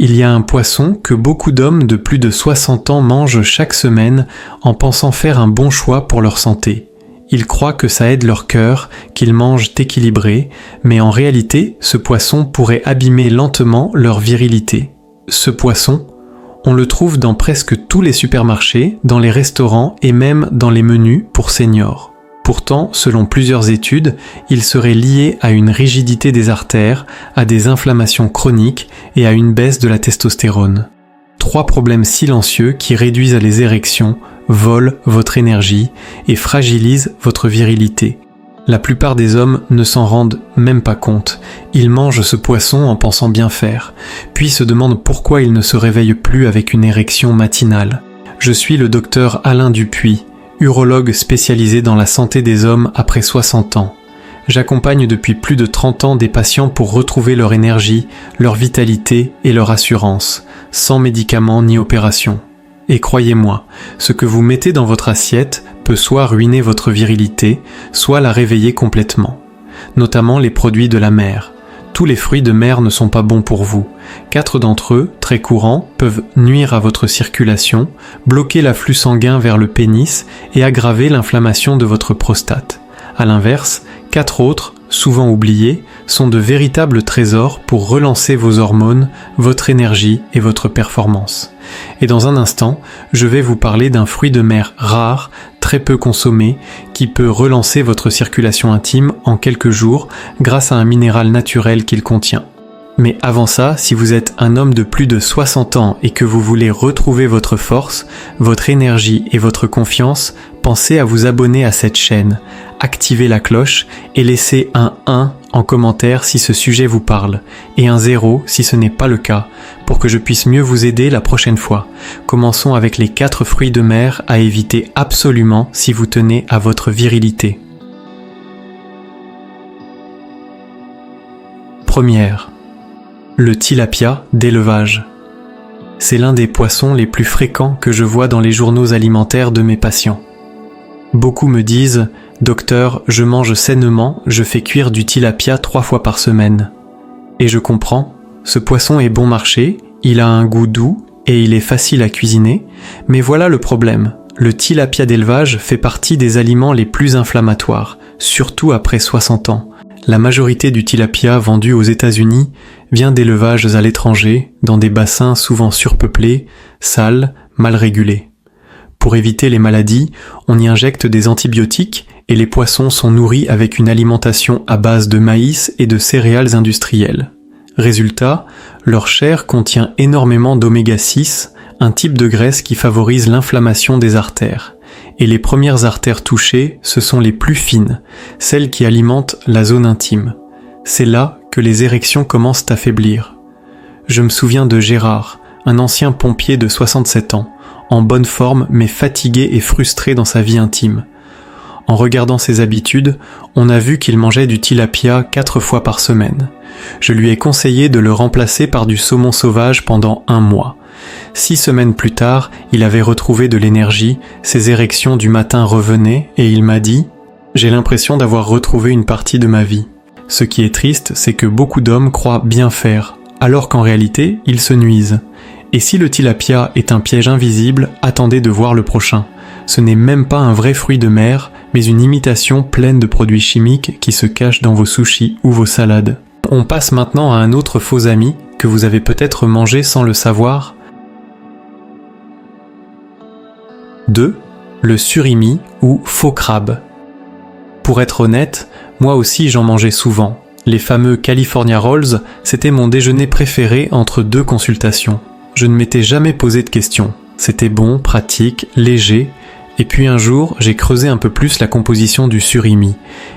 Il y a un poisson que beaucoup d'hommes de plus de 60 ans mangent chaque semaine en pensant faire un bon choix pour leur santé. Ils croient que ça aide leur cœur, qu'ils mangent équilibré, mais en réalité, ce poisson pourrait abîmer lentement leur virilité. Ce poisson, on le trouve dans presque tous les supermarchés, dans les restaurants et même dans les menus pour seniors. Pourtant, selon plusieurs études, il serait lié à une rigidité des artères, à des inflammations chroniques et à une baisse de la testostérone. 3 problèmes silencieux qui réduisent les érections, volent votre énergie et fragilisent votre virilité. La plupart des hommes ne s'en rendent même pas compte. Ils mangent ce poisson en pensant bien faire, puis se demandent pourquoi ils ne se réveillent plus avec une érection matinale. Je suis le docteur Alain Dupuis, urologue spécialisé dans la santé des hommes après 60 ans. J'accompagne depuis plus de 30 ans des patients pour retrouver leur énergie, leur vitalité et leur assurance, sans médicaments ni opération. Et croyez-moi, ce que vous mettez dans votre assiette peut soit ruiner votre virilité, soit la réveiller complètement. Notamment les produits de la mer. Tous les fruits de mer ne sont pas bons pour vous. 4 d'entre eux, très courants, peuvent nuire à votre circulation, bloquer l'afflux sanguin vers le pénis et aggraver l'inflammation de votre prostate. À l'inverse, 4 autres, souvent oubliés, sont de véritables trésors pour relancer vos hormones, votre énergie et votre performance. Et dans un instant, je vais vous parler d'un fruit de mer rare, très peu consommé, qui peut relancer votre circulation intime en quelques jours grâce à un minéral naturel qu'il contient. Mais avant ça, si vous êtes un homme de plus de 60 ans et que vous voulez retrouver votre force, votre énergie et votre confiance, pensez à vous abonner à cette chaîne, activez la cloche et laissez un 1 en commentaire si ce sujet vous parle, et un 0 si ce n'est pas le cas, pour que je puisse mieux vous aider la prochaine fois. Commençons avec les 4 fruits de mer à éviter absolument si vous tenez à votre virilité. Première, le tilapia d'élevage. C'est l'un des poissons les plus fréquents que je vois dans les journaux alimentaires de mes patients. Beaucoup me disent « Docteur, je mange sainement, je fais cuire du tilapia 3 fois par semaine. » Et je comprends, ce poisson est bon marché, il a un goût doux et il est facile à cuisiner, mais voilà le problème. Le tilapia d'élevage fait partie des aliments les plus inflammatoires, surtout après 60 ans. La majorité du tilapia vendu aux États-Unis vient d'élevages à l'étranger, dans des bassins souvent surpeuplés, sales, mal régulés. Pour éviter les maladies, on y injecte des antibiotiques et les poissons sont nourris avec une alimentation à base de maïs et de céréales industrielles. Résultat, leur chair contient énormément d'oméga 6, un type de graisse qui favorise l'inflammation des artères. Et les premières artères touchées, ce sont les plus fines, celles qui alimentent la zone intime. C'est là que les érections commencent à faiblir. Je me souviens de Gérard, un ancien pompier de 67 ans, en bonne forme mais fatigué et frustré dans sa vie intime. En regardant ses habitudes, on a vu qu'il mangeait du tilapia 4 fois par semaine. Je lui ai conseillé de le remplacer par du saumon sauvage pendant 1 mois. 6 semaines plus tard, il avait retrouvé de l'énergie, ses érections du matin revenaient et il m'a dit « J'ai l'impression d'avoir retrouvé une partie de ma vie ». Ce qui est triste, c'est que beaucoup d'hommes croient bien faire, alors qu'en réalité, ils se nuisent. Et si le tilapia est un piège invisible, attendez de voir le prochain. Ce n'est même pas un vrai fruit de mer, mais une imitation pleine de produits chimiques qui se cachent dans vos sushis ou vos salades. On passe maintenant à un autre faux ami que vous avez peut-être mangé sans le savoir. 2. Le surimi ou faux crabe. Pour être honnête, moi aussi j'en mangeais souvent. Les fameux California Rolls, c'était mon déjeuner préféré entre 2 consultations. Je ne m'étais jamais posé de questions. C'était bon, pratique, léger. Et puis un jour, j'ai creusé un peu plus la composition du surimi,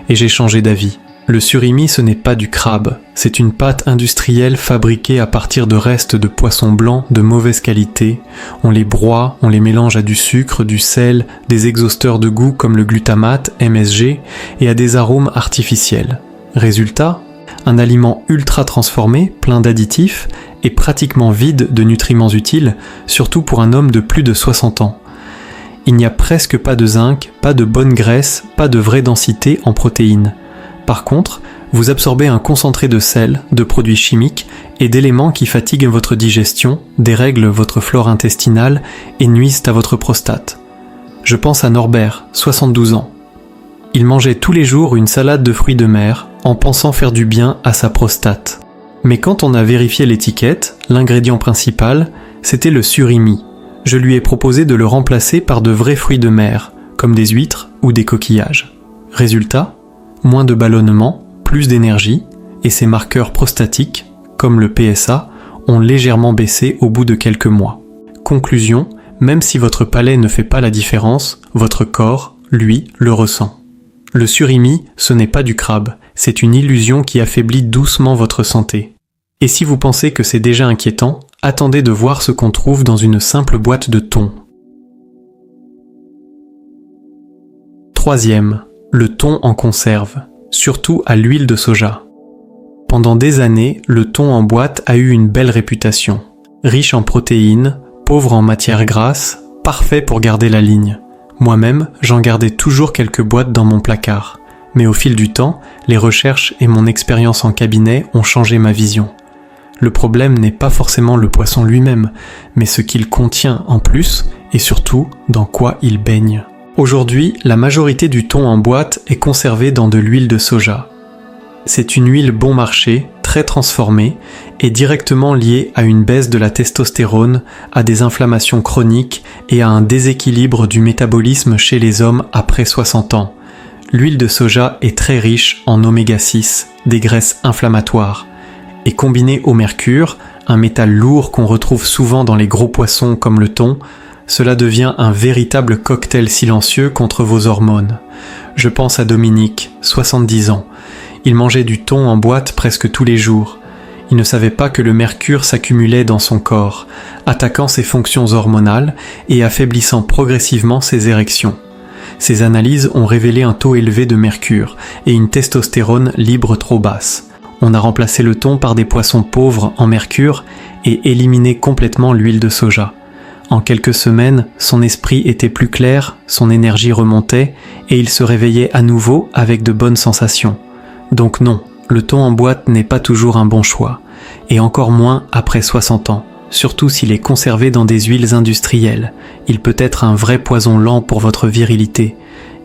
et j'ai changé d'avis. Le surimi, ce n'est pas du crabe, c'est une pâte industrielle fabriquée à partir de restes de poissons blancs de mauvaise qualité. On les broie, on les mélange à du sucre, du sel, des exhausteurs de goût comme le glutamate, MSG, et à des arômes artificiels. Résultat, un aliment ultra transformé, plein d'additifs, et pratiquement vide de nutriments utiles, surtout pour un homme de plus de 60 ans. Il n'y a presque pas de zinc, pas de bonne graisse, pas de vraie densité en protéines. Par contre, Vous absorbez un concentré de sel, de produits chimiques et d'éléments qui fatiguent votre digestion, dérèglent votre flore intestinale et nuisent à votre prostate. Je pense à Norbert, 72 ans. Il mangeait tous les jours une salade de fruits de mer en pensant faire du bien à sa prostate. Mais quand on a vérifié l'étiquette, l'ingrédient principal, c'était le surimi. Je lui ai proposé de le remplacer par de vrais fruits de mer, comme des huîtres ou des coquillages. Résultat, moins de ballonnement, plus d'énergie, et ses marqueurs prostatiques, comme le PSA, ont légèrement baissé au bout de quelques mois. Conclusion, même si votre palais ne fait pas la différence, votre corps, lui, le ressent. Le surimi, ce n'est pas du crabe, c'est une illusion qui affaiblit doucement votre santé. Et si vous pensez que c'est déjà inquiétant, attendez de voir ce qu'on trouve dans une simple boîte de thon. Troisième, le thon en conserve, surtout à l'huile de soja. Pendant des années, le thon en boîte a eu une belle réputation. Riche en protéines, pauvre en matières grasses, parfait pour garder la ligne. Moi-même, j'en gardais toujours quelques boîtes dans mon placard. Mais au fil du temps, les recherches et mon expérience en cabinet ont changé ma vision. Le problème n'est pas forcément le poisson lui-même, mais ce qu'il contient en plus, et surtout, dans quoi il baigne. Aujourd'hui, la majorité du thon en boîte est conservé dans de l'huile de soja. C'est une huile bon marché, très transformée, et directement liée à une baisse de la testostérone, à des inflammations chroniques et à un déséquilibre du métabolisme chez les hommes après 60 ans. L'huile de soja est très riche en oméga 6, des graisses inflammatoires. Et combinée au mercure, un métal lourd qu'on retrouve souvent dans les gros poissons comme le thon, cela devient un véritable cocktail silencieux contre vos hormones. Je pense à Dominique, 70 ans. Il mangeait du thon en boîte presque tous les jours. Il ne savait pas que le mercure s'accumulait dans son corps, attaquant ses fonctions hormonales et affaiblissant progressivement ses érections. Ces analyses ont révélé un taux élevé de mercure et une testostérone libre trop basse. On a remplacé le thon par des poissons pauvres en mercure et éliminé complètement l'huile de soja. En quelques semaines, son esprit était plus clair, son énergie remontait et il se réveillait à nouveau avec de bonnes sensations. Donc non, le thon en boîte n'est pas toujours un bon choix, et encore moins après 60 ans, surtout s'il est conservé dans des huiles industrielles. Il peut être un vrai poison lent pour votre virilité.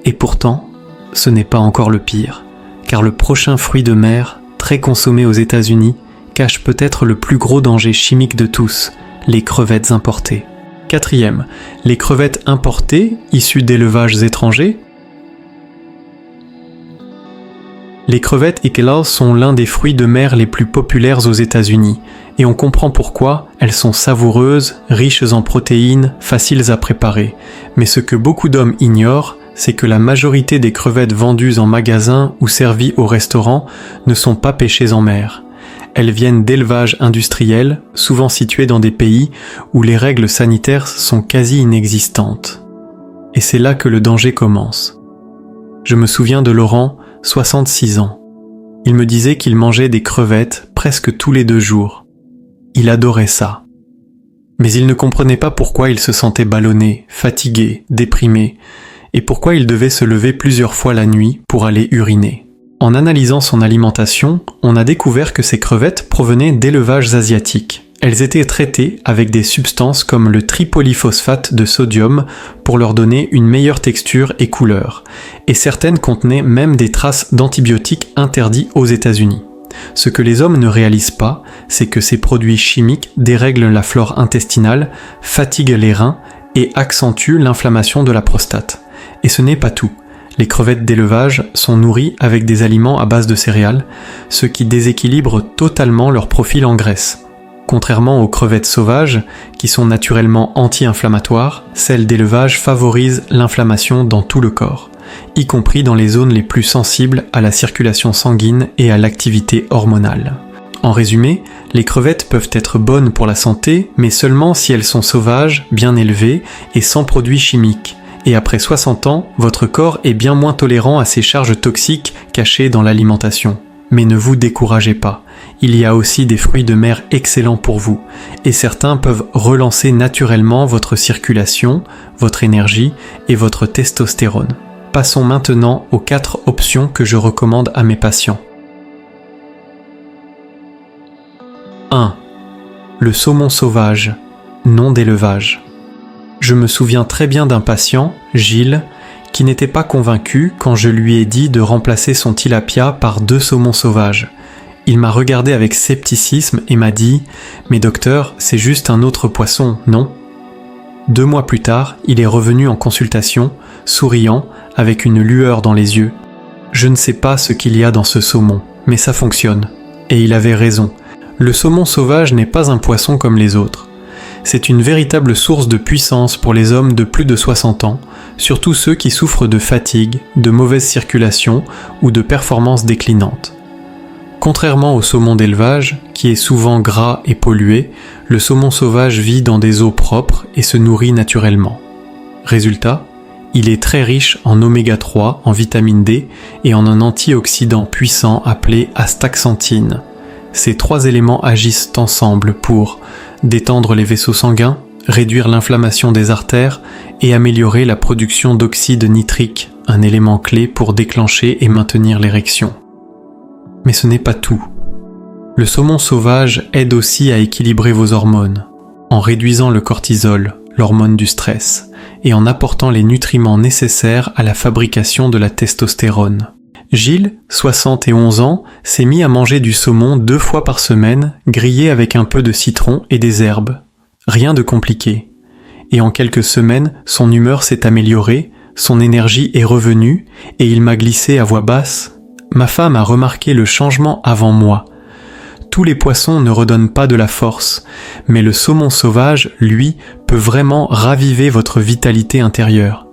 Et pourtant, ce n'est pas encore le pire, car le prochain fruit de mer, très consommé aux États-Unis, cache peut-être le plus gros danger chimique de tous, les crevettes importées. Quatrième, les crevettes importées, issues d'élevages étrangers. Les crevettes Ikelas sont l'un des fruits de mer les plus populaires aux États-Unis, et on comprend pourquoi. Elles sont savoureuses, riches en protéines, faciles à préparer. Mais ce que beaucoup d'hommes ignorent, c'est que la majorité des crevettes vendues en magasin ou servies au restaurant ne sont pas pêchées en mer. Elles viennent d'élevages industriels, souvent situés dans des pays où les règles sanitaires sont quasi inexistantes. Et c'est là que le danger commence. Je me souviens de Laurent, 66 ans. Il me disait qu'il mangeait des crevettes presque tous les 2 jours. Il adorait ça. Mais il ne comprenait pas pourquoi il se sentait ballonné, fatigué, déprimé, et pourquoi il devait se lever plusieurs fois la nuit pour aller uriner. En analysant son alimentation, on a découvert que ces crevettes provenaient d'élevages asiatiques. Elles étaient traitées avec des substances comme le tripolyphosphate de sodium pour leur donner une meilleure texture et couleur, et certaines contenaient même des traces d'antibiotiques interdits aux États-Unis. Ce que les hommes ne réalisent pas, c'est que ces produits chimiques dérèglent la flore intestinale, fatiguent les reins et accentuent l'inflammation de la prostate. Et ce n'est pas tout. Les crevettes d'élevage sont nourries avec des aliments à base de céréales, ce qui déséquilibre totalement leur profil en graisse. Contrairement aux crevettes sauvages, qui sont naturellement anti-inflammatoires, celles d'élevage favorisent l'inflammation dans tout le corps, y compris dans les zones les plus sensibles à la circulation sanguine et à l'activité hormonale. En résumé, les crevettes peuvent être bonnes pour la santé, mais seulement si elles sont sauvages, bien élevées et sans produits chimiques. Et après 60 ans, votre corps est bien moins tolérant à ces charges toxiques cachées dans l'alimentation. Mais ne vous découragez pas, il y a aussi des fruits de mer excellents pour vous, et certains peuvent relancer naturellement votre circulation, votre énergie et votre testostérone. Passons maintenant aux 4 options que je recommande à mes patients. 1. Le saumon sauvage, non d'élevage. Je me souviens très bien d'un patient, Gilles, qui n'était pas convaincu quand je lui ai dit de remplacer son tilapia par 2 saumons sauvages. Il m'a regardé avec scepticisme et m'a dit « Mais docteur, c'est juste un autre poisson, non ?» 2 mois plus tard, il est revenu en consultation, souriant, avec une lueur dans les yeux. Je ne sais pas ce qu'il y a dans ce saumon, mais ça fonctionne. Et il avait raison. Le saumon sauvage n'est pas un poisson comme les autres. C'est une véritable source de puissance pour les hommes de plus de 60 ans, surtout ceux qui souffrent de fatigue, de mauvaise circulation ou de performances déclinantes. Contrairement au saumon d'élevage, qui est souvent gras et pollué, le saumon sauvage vit dans des eaux propres et se nourrit naturellement. Résultat, il est très riche en oméga 3, en vitamine D et en un antioxydant puissant appelé astaxanthine. Ces 3 éléments agissent ensemble pour détendre les vaisseaux sanguins, réduire l'inflammation des artères et améliorer la production d'oxyde nitrique, un élément clé pour déclencher et maintenir l'érection. Mais ce n'est pas tout. Le saumon sauvage aide aussi à équilibrer vos hormones, en réduisant le cortisol, l'hormone du stress, et en apportant les nutriments nécessaires à la fabrication de la testostérone. Gilles, 71 ans, s'est mis à manger du saumon 2 fois par semaine, grillé avec un peu de citron et des herbes. Rien de compliqué. Et en quelques semaines, son humeur s'est améliorée, son énergie est revenue, et il m'a glissé à voix basse « Ma femme a remarqué le changement avant moi. Tous les poissons ne redonnent pas de la force, mais le saumon sauvage, lui, peut vraiment raviver votre vitalité intérieure.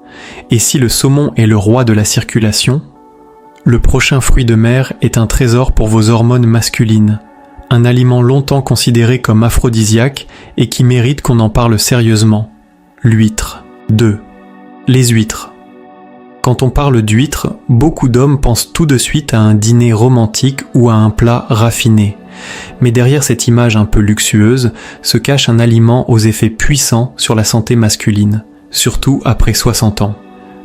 Et si le saumon est le roi de la circulation, le prochain fruit de mer est un trésor pour vos hormones masculines, un aliment longtemps considéré comme aphrodisiaque et qui mérite qu'on en parle sérieusement. L'huître. 2. Les huîtres. Quand on parle d'huîtres, beaucoup d'hommes pensent tout de suite à un dîner romantique ou à un plat raffiné. Mais derrière cette image un peu luxueuse se cache un aliment aux effets puissants sur la santé masculine, surtout après 60 ans.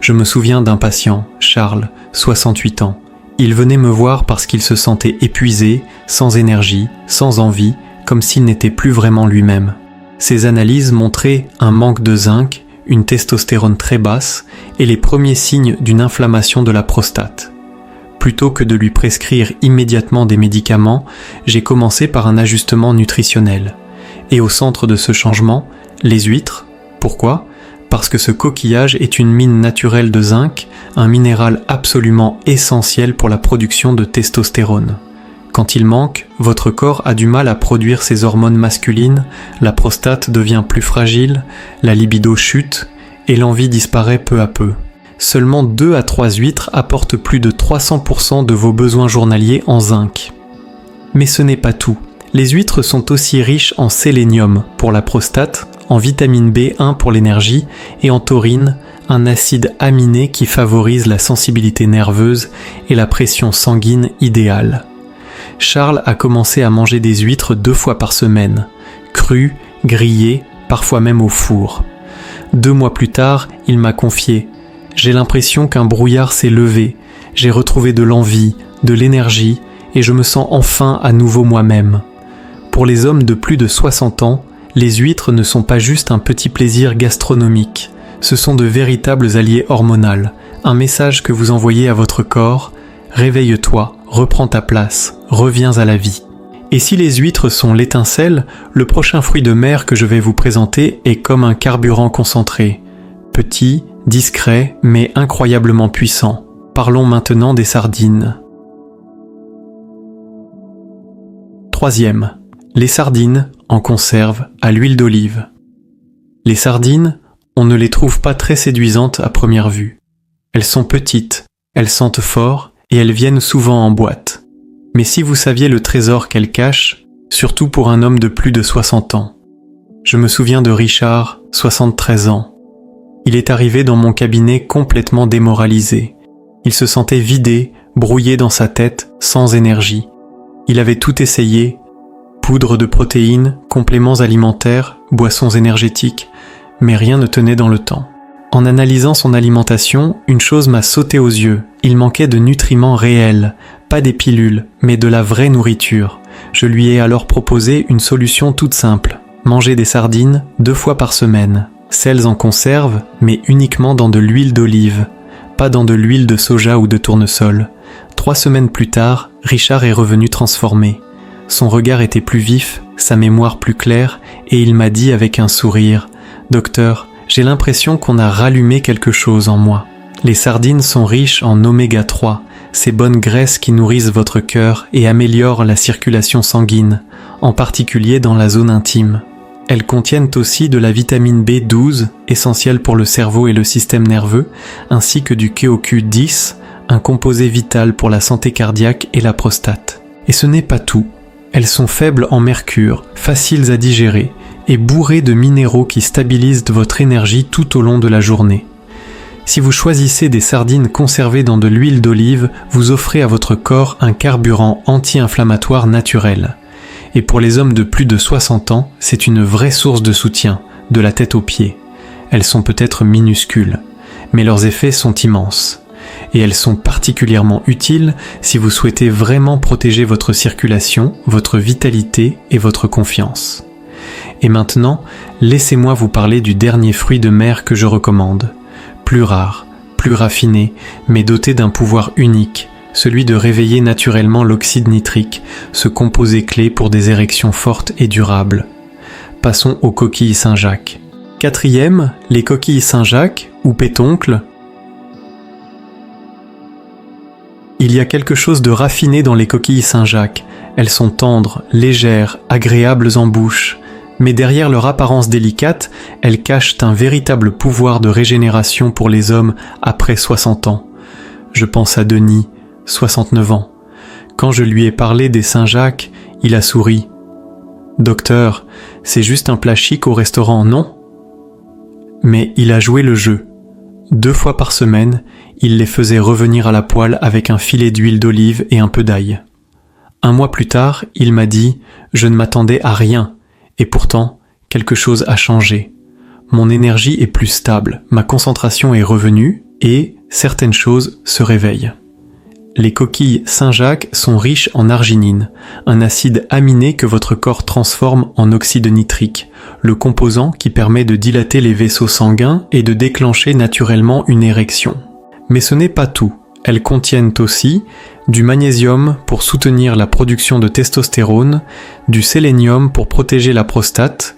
Je me souviens d'un patient, Charles, 68 ans. Il venait me voir parce qu'il se sentait épuisé, sans énergie, sans envie, comme s'il n'était plus vraiment lui-même. Ses analyses montraient un manque de zinc, une testostérone très basse et les premiers signes d'une inflammation de la prostate. Plutôt que de lui prescrire immédiatement des médicaments, j'ai commencé par un ajustement nutritionnel. Et au centre de ce changement, les huîtres. Pourquoi ? Parce que ce coquillage est une mine naturelle de zinc, un minéral absolument essentiel pour la production de testostérone. Quand il manque, votre corps a du mal à produire ses hormones masculines, la prostate devient plus fragile, la libido chute et l'envie disparaît peu à peu. Seulement 2 à 3 huîtres apportent plus de 300% de vos besoins journaliers en zinc. Mais ce n'est pas tout. Les huîtres sont aussi riches en sélénium pour la prostate, en vitamine B1 pour l'énergie et en taurine, un acide aminé qui favorise la sensibilité nerveuse et la pression sanguine idéale. Charles a commencé à manger des huîtres 2 fois par semaine, crues, grillées, parfois même au four. 2 mois plus tard, il m'a confié « J'ai l'impression qu'un brouillard s'est levé, j'ai retrouvé de l'envie, de l'énergie et je me sens enfin à nouveau moi-même. » Pour les hommes de plus de 60 ans, les huîtres ne sont pas juste un petit plaisir gastronomique, ce sont de véritables alliés hormonaux, un message que vous envoyez à votre corps « Réveille-toi, reprends ta place, reviens à la vie ». Et si les huîtres sont l'étincelle, le prochain fruit de mer que je vais vous présenter est comme un carburant concentré. Petit, discret, mais incroyablement puissant. Parlons maintenant des sardines. 3e. Les sardines en conserve à l'huile d'olive. Les sardines, on ne les trouve pas très séduisantes à première vue. Elles sont petites, elles sentent fort et elles viennent souvent en boîte. Mais si vous saviez le trésor qu'elles cachent, surtout pour un homme de plus de 60 ans. Je me souviens de Richard, 73 ans. Il est arrivé dans mon cabinet complètement démoralisé. Il se sentait vidé, brouillé dans sa tête, sans énergie. Il avait tout essayé, poudre de protéines, compléments alimentaires, boissons énergétiques, mais rien ne tenait dans le temps. En analysant son alimentation, une chose m'a sauté aux yeux. Il manquait de nutriments réels, pas des pilules, mais de la vraie nourriture, Je lui ai alors proposé une solution toute simple. Manger des sardines 2 fois par semaine. Celles en conserve, mais uniquement dans de l'huile d'olive, pas dans de l'huile de soja ou de tournesol. 3 semaines plus tard, Richard est revenu transformé. Son regard était plus vif, sa mémoire plus claire, et il m'a dit avec un sourire « Docteur, j'ai l'impression qu'on a rallumé quelque chose en moi. Les sardines sont riches en oméga 3, ces bonnes graisses qui nourrissent votre cœur et améliorent la circulation sanguine, en particulier dans la zone intime. Elles contiennent aussi de la vitamine B12, essentielle pour le cerveau et le système nerveux, ainsi que du QoQ10, un composé vital pour la santé cardiaque et la prostate. Et ce n'est pas tout. Elles sont faibles en mercure, faciles à digérer et bourrées de minéraux qui stabilisent votre énergie tout au long de la journée. Si vous choisissez des sardines conservées dans de l'huile d'olive, vous offrez à votre corps un carburant anti-inflammatoire naturel. Et pour les hommes de plus de 60 ans, c'est une vraie source de soutien, de la tête aux pieds. Elles sont peut-être minuscules, mais leurs effets sont immenses. Et elles sont particulièrement utiles si vous souhaitez vraiment protéger votre circulation, votre vitalité et votre confiance. Et maintenant, laissez-moi vous parler du dernier fruit de mer que je recommande. Plus rare, plus raffiné, mais doté d'un pouvoir unique, celui de réveiller naturellement l'oxyde nitrique, ce composé clé pour des érections fortes et durables. Passons aux coquilles Saint-Jacques. 4e, les coquilles Saint-Jacques, ou pétoncles. Il y a quelque chose de raffiné dans les coquilles Saint-Jacques. Elles sont tendres, légères, agréables en bouche. Mais derrière leur apparence délicate, elles cachent un véritable pouvoir de régénération pour les hommes après 60 ans. Je pense à Denis, 69 ans. Quand je lui ai parlé des Saint-Jacques, il a souri. « Docteur, c'est juste un plat chic au restaurant, non ?» Mais il a joué le jeu. 2 fois par semaine, il les faisait revenir à la poêle avec un filet d'huile d'olive et un peu d'ail. 1 mois plus tard, il m'a dit « Je ne m'attendais à rien, et pourtant, quelque chose a changé. Mon énergie est plus stable, ma concentration est revenue, et certaines choses se réveillent. » Les coquilles Saint-Jacques sont riches en arginine, un acide aminé que votre corps transforme en oxyde nitrique, le composant qui permet de dilater les vaisseaux sanguins et de déclencher naturellement une érection. Mais ce n'est pas tout. Elles contiennent aussi du magnésium pour soutenir la production de testostérone, du sélénium pour protéger la prostate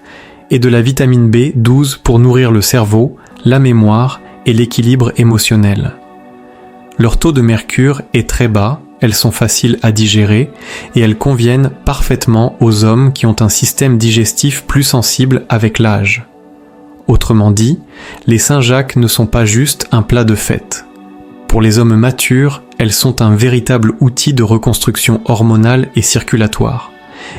et de la vitamine B12 pour nourrir le cerveau, la mémoire et l'équilibre émotionnel. Leur taux de mercure est très bas, elles sont faciles à digérer et elles conviennent parfaitement aux hommes qui ont un système digestif plus sensible avec l'âge. Autrement dit, les Saint-Jacques ne sont pas juste un plat de fête. Pour les hommes matures, elles sont un véritable outil de reconstruction hormonale et circulatoire.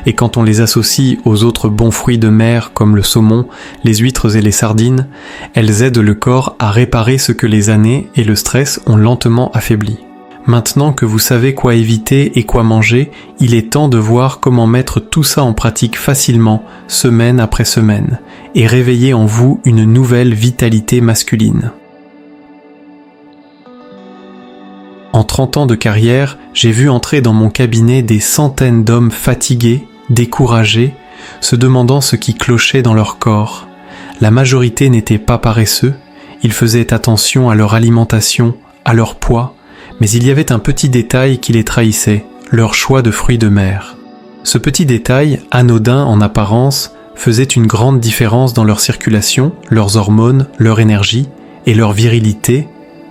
Et quand on les associe aux autres bons fruits de mer comme le saumon, les huîtres et les sardines, elles aident le corps à réparer ce que les années et le stress ont lentement affaibli. Maintenant que vous savez quoi éviter et quoi manger, il est temps de voir comment mettre tout ça en pratique facilement, semaine après semaine, et réveiller en vous une nouvelle vitalité masculine. En 30 ans de carrière, j'ai vu entrer dans mon cabinet des centaines d'hommes fatigués, découragés, se demandant ce qui clochait dans leur corps. La majorité n'était pas paresseux, ils faisaient attention à leur alimentation, à leur poids, mais il y avait un petit détail qui les trahissait, leur choix de fruits de mer. Ce petit détail, anodin en apparence, faisait une grande différence dans leur circulation, leurs hormones, leur énergie et leur virilité.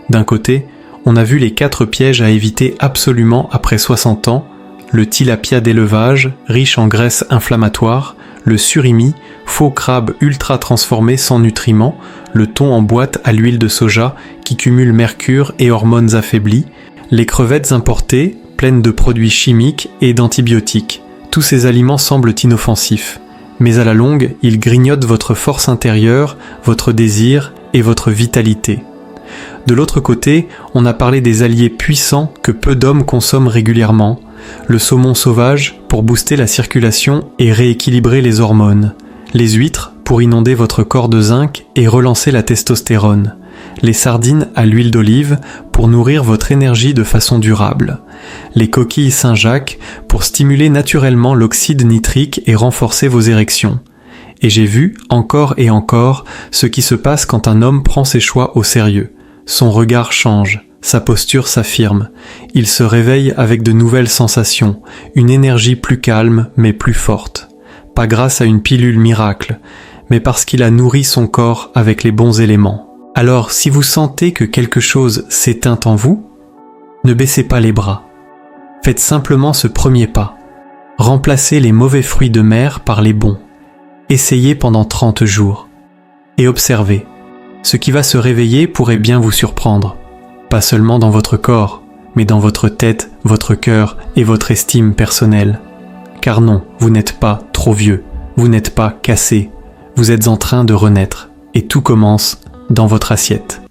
D'un côté, on a vu les 4 pièges à éviter absolument après 60 ans, le tilapia d'élevage, riche en graisses inflammatoires, le surimi, faux crabe ultra transformé sans nutriments, le thon en boîte à l'huile de soja qui cumule mercure et hormones affaiblies, les crevettes importées, pleines de produits chimiques et d'antibiotiques. Tous ces aliments semblent inoffensifs, mais à la longue, ils grignotent votre force intérieure, votre désir et votre vitalité. De l'autre côté, on a parlé des alliés puissants que peu d'hommes consomment régulièrement, le saumon sauvage pour booster la circulation et rééquilibrer les hormones, les huîtres pour inonder votre corps de zinc et relancer la testostérone, les sardines à l'huile d'olive pour nourrir votre énergie de façon durable. Les coquilles Saint-Jacques pour stimuler naturellement l'oxyde nitrique et renforcer vos érections. Et j'ai vu, encore et encore, ce qui se passe quand un homme prend ses choix au sérieux. Son regard change, sa posture s'affirme, il se réveille avec de nouvelles sensations, une énergie plus calme mais plus forte. Pas grâce à une pilule miracle, mais parce qu'il a nourri son corps avec les bons éléments. Alors, si vous sentez que quelque chose s'éteint en vous, ne baissez pas les bras. Faites simplement ce premier pas. Remplacez les mauvais fruits de mer par les bons. Essayez pendant 30 jours. Et observez. Ce qui va se réveiller pourrait bien vous surprendre. Pas seulement dans votre corps, mais dans votre tête, votre cœur et votre estime personnelle. Car non, vous n'êtes pas trop vieux, vous n'êtes pas cassé, vous êtes en train de renaître, et tout commence dans votre assiette.